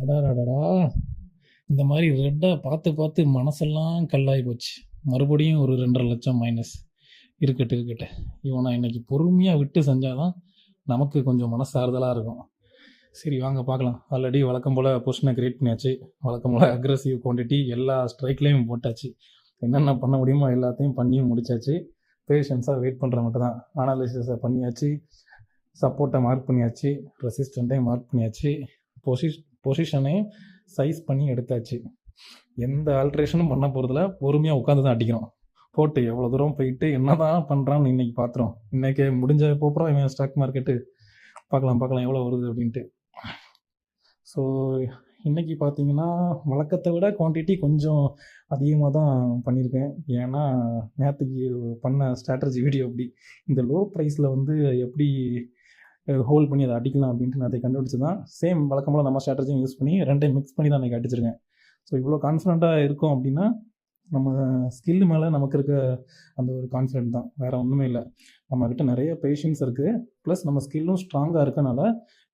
அடாடாடா! இந்த மாரி ரெட்டா பார்த்து, பார்த்து மனசெல்லாம் கல்லாகி போச்சு. மறுபடியும் ஒரு 2,50,000 மைனஸ். இருக்கட்டும், இருக்கட்டும். இவன இன்னைக்கு பொறுமையா விட்டு செஞ்சா தான் நமக்கு கொஞ்சம் மனசு ஆறுதலா இருக்கும். சரி வாங்க பார்க்கலாம். ஆல்ரெடி வழக்கம் போல பொசிஷனை கிரியேட் பண்ணியாச்சு. வழக்கம் போல அக்ரெசிவ் குவான்டிட்டி எல்லா ஸ்ட்ரைக்லேயும் போட்டாச்சு. என்னென்ன பண்ண முடியுமோ எல்லாத்தையும் பண்ணியும் முடிச்சாச்சு. பேஷன்ஸாக வெயிட் பண்ணுற மட்டும் தான். அனாலிசிஸை பண்ணியாச்சு, சப்போர்ட்டை மார்க் பண்ணியாச்சு, ரெசிஸ்டண்ட்டையும் மார்க் பண்ணியாச்சு, பொசிஷனையும் சைஸ் பண்ணி எடுத்தாச்சு. எந்த ஆல்ட்ரேஷனும் பண்ண போகிறதில்ல, பொறுமையாக உட்காந்து தான் அடிக்கிறோம். போட்டு எவ்வளோ தூரம் போயிட்டு என்ன தான் பண்ணுறான்னு இன்றைக்கி பார்த்துறோம். இன்றைக்கி முடிஞ்ச போகிறோம் இவன் ஸ்டாக் மார்க்கெட்டு பார்க்கலாம் எவ்வளோ வருது அப்படின்ட்டு. ஸோ இன்றைக்கி பார்த்தீங்கன்னா வழக்கத்தை விட குவான்டிட்டி கொஞ்சம் அதிகமாக தான் பண்ணியிருக்கேன். ஏன்னா நேற்றுக்கு பண்ண ஸ்ட்ராட்டஜி வீடியோ அப்படி இந்த லோ ப்ரைஸில் வந்து எப்படி ஹோல்ட் பண்ணி அதை அடிக்கலாம் அப்படின்ட்டு நான் அதை கண்டுபிடிச்சி தான் சேம் வழக்கம்போல் நம்ம ஸ்ட்ராட்டஜியும் யூஸ் பண்ணி ரெண்டையும் மிக்ஸ் பண்ணி தான் எனக்கு அடிச்சிருக்கேன். ஸோ இவ்வளோ கான்ஃபிடண்ட்டாக இருக்கும் அப்படின்னா நம்ம ஸ்கில் மேலே நமக்கு இருக்க அந்த ஒரு கான்ஃபிடென்ட் தான், வேறு ஒன்றுமே இல்லை. நம்மக்கிட்ட நிறைய பேஷன்ஸ் இருக்குது, ப்ளஸ் நம்ம ஸ்கில்லும் ஸ்ட்ராங்காக இருக்கனால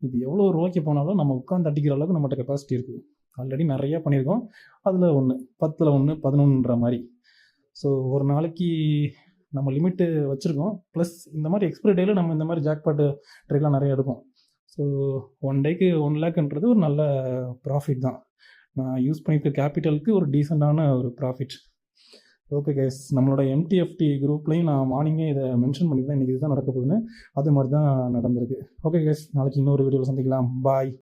இது எவ்வளோ ரூபாய்க்கு போனாலும் நம்ம உட்காந்து அடிக்கிற அளவுக்கு நம்மகிட்ட கெப்பாசிட்டி இருக்குது. ஆல்ரெடி நிறையா பண்ணியிருக்கோம், அதில் ஒன்று 10ல் 1 11ன்ற மாதிரி. ஸோ ஒரு நாளைக்கு நம்ம லிமிட்டு வச்சுருக்கோம், ப்ளஸ் இந்த மாதிரி எக்ஸ்பிரி டேயில் நம்ம இந்த மாதிரி ஜாக்பாட்டு ட்ரேட்லாம் நிறைய எடுப்போம். ஸோ 1 டேக்கு 1 லேக்ன்றது ஒரு நல்ல ப்ராஃபிட் தான். நான் யூஸ் பண்ணியிருக்க கேபிட்டலுக்கு ஒரு டீசெண்டான ஒரு ப்ராஃபிட். ஓகே கைஸ், நம்மளோட MTFT குரூப்லேயும் நான் மார்னிங்கே இதை மென்ஷன் பண்ணியிருந்தேன், இன்றைக்கி இதுதான் நடக்க போகுதுன்னு. அது மாதிரி தான் நடந்திருக்கு. ஓகே கைஸ், நாளைக்கு இன்னொரு வீடியோவில் சந்திக்கலாம். பாய்.